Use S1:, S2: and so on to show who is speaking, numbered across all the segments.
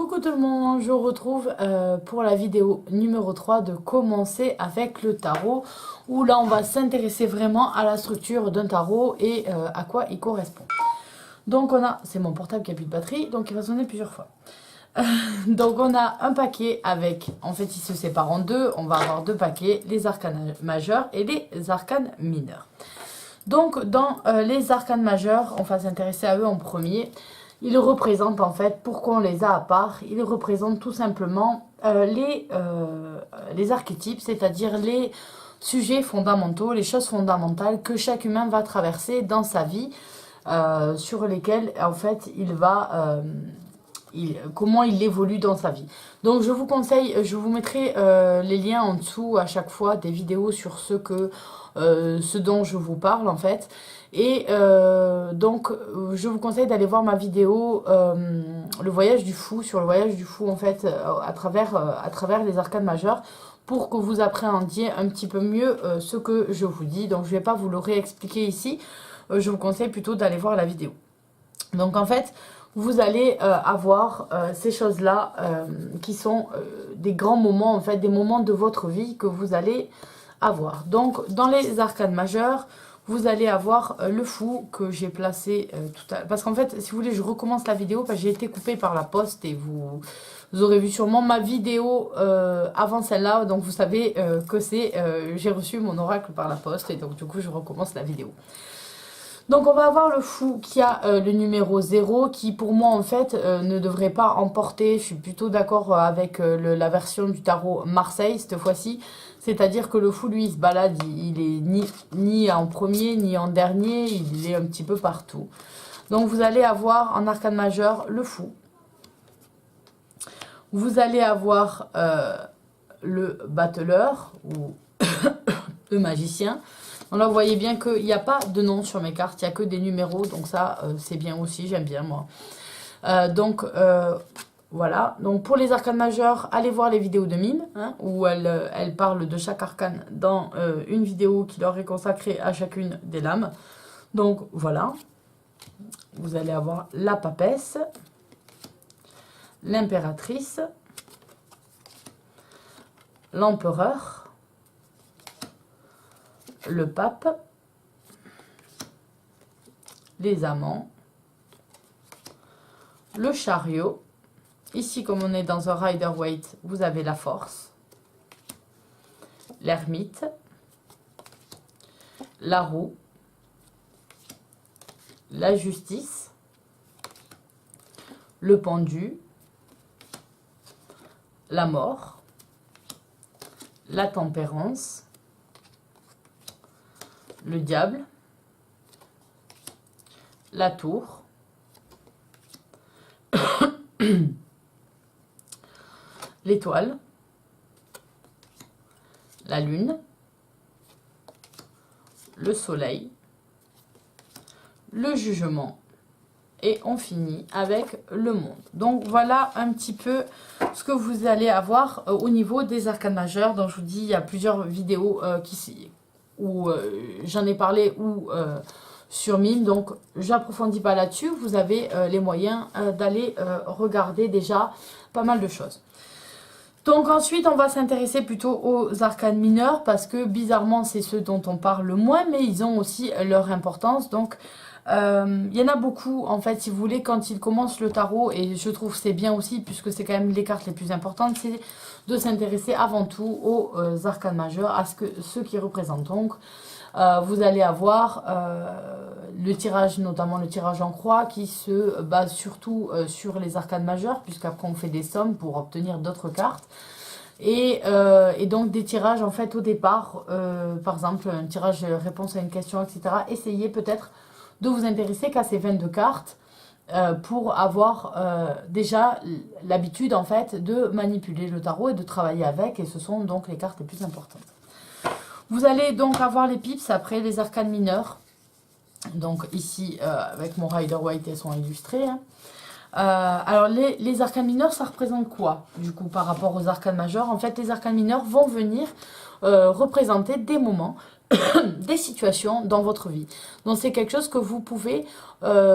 S1: Coucou tout le monde, je vous retrouve pour la vidéo numéro 3 de commencer avec le tarot, où là on va s'intéresser vraiment à la structure d'un tarot et à quoi il correspond. Donc on a, c'est mon portable qui a plus de batterie, donc il va sonner plusieurs fois. Donc on a un paquet avec, en fait il se sépare en deux, on va avoir deux paquets, les arcanes majeurs et les arcanes mineurs. Donc dans les arcanes majeurs, on va s'intéresser à eux en premier. Ils représentent en fait, pourquoi on les a à part, ils représentent tout simplement les archétypes, c'est-à-dire les sujets fondamentaux, les choses fondamentales que chaque humain va traverser dans sa vie, sur lesquelles en fait il va... comment il évolue dans sa vie. Donc je vous conseille, je vous mettrai les liens en dessous à chaque fois des vidéos sur ce dont je vous parle en fait. Et donc je vous conseille d'aller voir ma vidéo le voyage du fou, sur le voyage du fou en fait à travers les arcanes majeures, pour que vous appréhendiez un petit peu mieux ce que je vous dis. Donc je ne vais pas vous le réexpliquer ici, je vous conseille plutôt d'aller voir la vidéo. Donc en fait, vous allez avoir ces choses-là qui sont des grands moments, en fait, des moments de votre vie que vous allez avoir. Donc, dans les arcanes majeures, vous allez avoir le fou que j'ai placé tout à l'heure. Parce qu'en fait, si vous voulez, je recommence la vidéo parce que j'ai été coupée par la poste et vous aurez vu sûrement ma vidéo avant celle-là. Donc, vous savez que c'est... j'ai reçu mon oracle par la poste et donc, du coup, je recommence la vidéo. Donc on va avoir le fou qui a le numéro 0 qui pour moi en fait ne devrait pas emporter. Je suis plutôt d'accord avec la version du tarot Marseille cette fois-ci. C'est-à-dire que le fou lui il se balade, il est ni en premier ni en dernier, il est un petit peu partout. Donc vous allez avoir en arcane majeur le fou. Vous allez avoir le battleur ou le magicien. Donc là, vous voyez bien qu'il n'y a pas de nom sur mes cartes, il n'y a que des numéros. Donc ça, c'est bien aussi, j'aime bien moi. Voilà. Donc pour les arcanes majeurs, allez voir les vidéos de Mime, hein, où elle parle de chaque arcane dans une vidéo qui leur est consacrée à chacune des lames. Donc voilà. Vous allez avoir la papesse, l'impératrice, l'empereur, le pape, les amants, le chariot. Ici, comme on est dans un Rider-Waite, vous avez la force, l'ermite, la roue, la justice, le pendu, la mort, la tempérance, le diable, la tour, l'étoile, la lune, le soleil, le jugement, et on finit avec le monde. Donc voilà un petit peu ce que vous allez avoir au niveau des arcanes majeurs. Donc je vous dis, il y a plusieurs vidéos où j'en ai parlé ou sur Mime, donc j'approfondis pas là-dessus. Vous avez les moyens d'aller regarder déjà pas mal de choses. Donc ensuite on va s'intéresser plutôt aux arcanes mineurs parce que bizarrement c'est ceux dont on parle le moins, mais ils ont aussi leur importance. Donc il y en a beaucoup en fait, si vous voulez, quand ils commencent le tarot, et je trouve c'est bien aussi puisque c'est quand même les cartes les plus importantes, c'est de s'intéresser avant tout aux arcanes majeurs, à ceux qui représentent. Donc vous allez avoir le tirage, notamment le tirage en croix, qui se base surtout sur les arcanes majeures, puisqu'après on fait des sommes pour obtenir d'autres cartes. Et donc des tirages en fait au départ, par exemple un tirage réponse à une question, etc. Essayez peut-être de vous intéresser qu'à ces 22 cartes pour avoir déjà l'habitude en fait de manipuler le tarot et de travailler avec, et ce sont donc les cartes les plus importantes. Vous allez donc avoir les pips après, les arcanes mineurs. Donc ici avec mon Rider-Waite, elles sont illustrées, hein. Alors les arcanes mineurs, ça représente quoi du coup par rapport aux arcanes majeurs? En fait les arcanes mineurs vont venir représenter des moments des situations dans votre vie. Donc c'est quelque chose que vous pouvez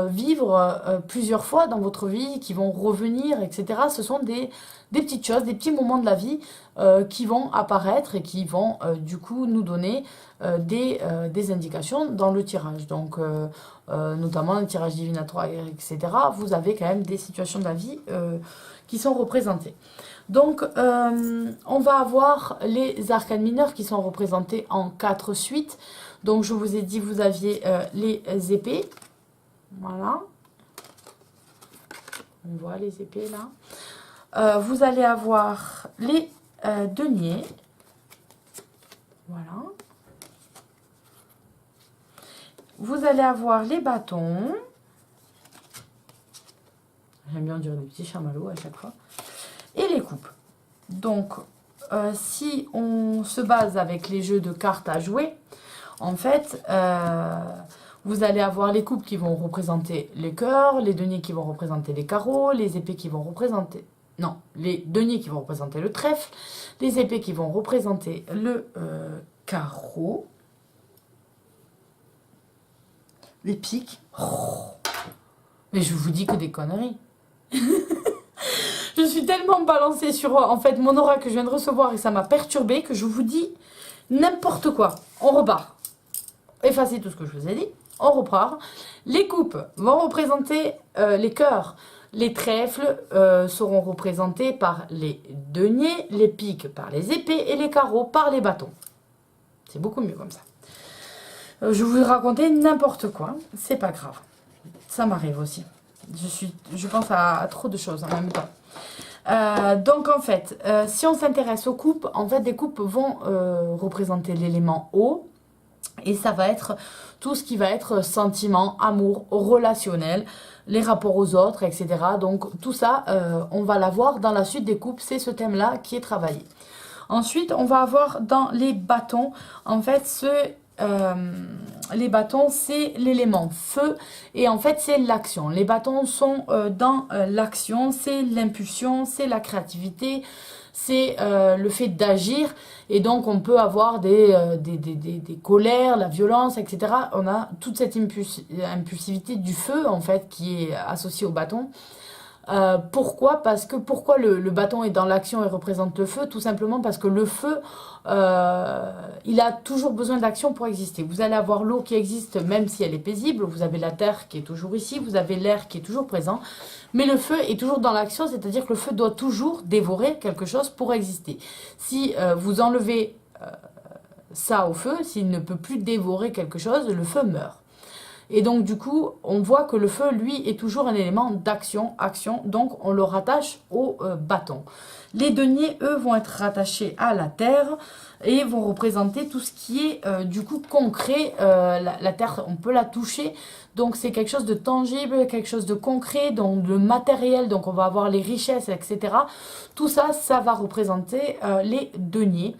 S1: vivre plusieurs fois dans votre vie, qui vont revenir, etc. Ce sont des petites choses, des petits moments de la vie qui vont apparaître et qui vont du coup nous donner des indications dans le tirage. Donc notamment le tirage divinatoire, etc. Vous avez quand même des situations de la vie qui sont représentées. Donc, on va avoir les arcanes mineurs qui sont représentés en 4 suites. Donc, je vous ai dit, vous aviez les épées. Voilà. On voit les épées là. Vous allez avoir les deniers. Voilà. Vous allez avoir les bâtons. J'aime bien dire des petits chamallows à chaque fois. Et les coupes. Donc, si on se base avec les jeux de cartes à jouer, en fait, vous allez avoir les coupes qui vont représenter les cœurs, les deniers qui vont représenter les carreaux, les épées qui vont représenter... Non, les deniers qui vont représenter le trèfle, les épées qui vont représenter le carreau, les piques. Oh, mais je vous dis que des conneries. Je suis tellement balancée sur en fait mon aura que je viens de recevoir et ça m'a perturbée que je vous dis n'importe quoi. On repart. Effacez tout ce que je vous ai dit. On repart. Les coupes vont représenter les cœurs. Les trèfles seront représentés par les deniers, les piques par les épées et les carreaux par les bâtons. C'est beaucoup mieux comme ça. Je vous raconter n'importe quoi. C'est pas grave. Ça m'arrive aussi. Je pense à trop de choses en même temps. Donc en fait, si on s'intéresse aux coupes, en fait des coupes vont représenter l'élément eau et ça va être tout ce qui va être sentiment, amour, relationnel, les rapports aux autres, etc. Donc tout ça, on va l'avoir dans la suite des coupes, c'est ce thème-là qui est travaillé. Ensuite, on va avoir dans les bâtons, en fait, les bâtons, c'est l'élément feu et en fait, c'est l'action. Les bâtons sont dans l'action, c'est l'impulsion, c'est la créativité, c'est le fait d'agir et donc on peut avoir des colères, la violence, etc. On a toute cette impulsivité du feu en fait qui est associée au bâton. Pourquoi? Parce que pourquoi le bâton est dans l'action et représente le feu? Tout simplement parce que le feu, il a toujours besoin d'action pour exister. Vous allez avoir l'eau qui existe même si elle est paisible, vous avez la terre qui est toujours ici, vous avez l'air qui est toujours présent, mais le feu est toujours dans l'action, c'est-à-dire que le feu doit toujours dévorer quelque chose pour exister. Si vous enlevez ça au feu, s'il ne peut plus dévorer quelque chose, le feu meurt. Et donc, du coup, on voit que le feu, lui, est toujours un élément d'action, action. Donc, on le rattache au bâton. Les deniers, eux, vont être rattachés à la terre et vont représenter tout ce qui est, du coup, concret. La terre, on peut la toucher. Donc, c'est quelque chose de tangible, quelque chose de concret, donc de matériel. Donc, on va avoir les richesses, etc. Tout ça, ça va représenter les deniers.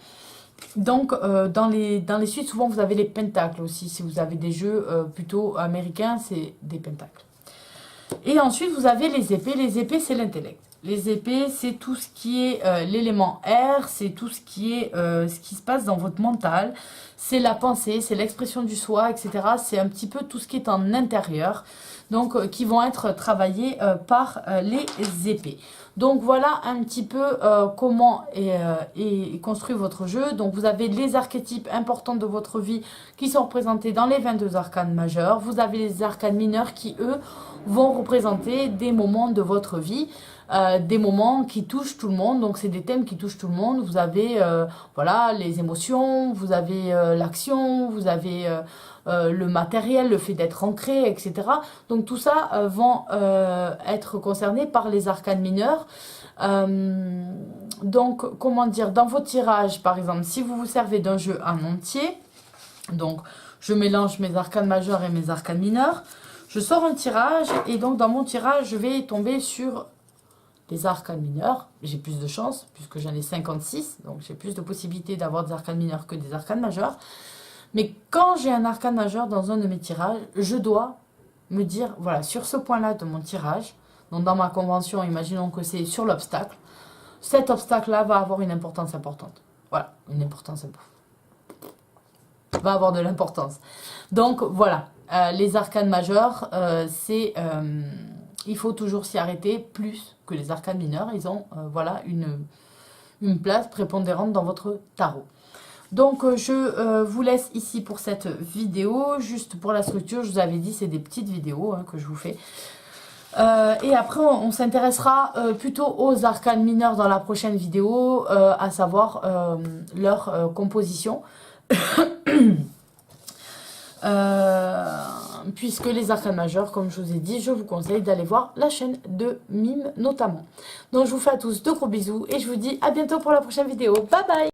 S1: Donc, dans les suites, souvent, vous avez les pentacles aussi. Si vous avez des jeux plutôt américains, c'est des pentacles. Et ensuite, vous avez les épées. Les épées, c'est l'intellect. Les épées, c'est tout ce qui est l'élément air, c'est tout ce qui est ce qui se passe dans votre mental. C'est la pensée, c'est l'expression du soi, etc. C'est un petit peu tout ce qui est en intérieur. Donc, qui vont être travaillés par les épées. Donc voilà un petit peu comment est construit votre jeu. Donc vous avez les archétypes importants de votre vie qui sont représentés dans les 22 arcanes majeurs. Vous avez les arcanes mineurs qui, eux, vont représenter des moments de votre vie. Des moments qui touchent tout le monde, donc c'est des thèmes qui touchent tout le monde. Vous avez voilà, les émotions, vous avez l'action, vous avez le matériel, le fait d'être ancré, etc. Donc tout ça vont être concernés par les arcanes mineurs. Donc comment dire, dans vos tirages par exemple, si vous vous servez d'un jeu en entier, donc je mélange mes arcanes majeurs et mes arcanes mineurs, je sors un tirage et donc dans mon tirage je vais tomber sur les arcanes mineurs. J'ai plus de chance puisque j'en ai 56, donc j'ai plus de possibilités d'avoir des arcanes mineurs que des arcanes majeurs. Mais quand j'ai un arcane majeur dans un de mes tirages, je dois me dire, voilà, sur ce point-là de mon tirage, donc dans ma convention, imaginons que c'est sur l'obstacle, cet obstacle-là va avoir une importance importante. Voilà, une importance importante. va avoir de l'importance. Donc voilà, les arcanes majeures, il faut toujours s'y arrêter plus que les arcanes mineures. Ils ont voilà, une place prépondérante dans votre tarot. Donc je vous laisse ici pour cette vidéo. Juste pour la structure, je vous avais dit, c'est des petites vidéos que je vous fais. Et après, on s'intéressera plutôt aux arcanes mineurs dans la prochaine vidéo, à savoir leur composition. Puisque les arcanes majeures, comme je vous ai dit, je vous conseille d'aller voir la chaîne de Mime notamment. Donc je vous fais à tous de gros bisous et je vous dis à bientôt pour la prochaine vidéo. Bye bye!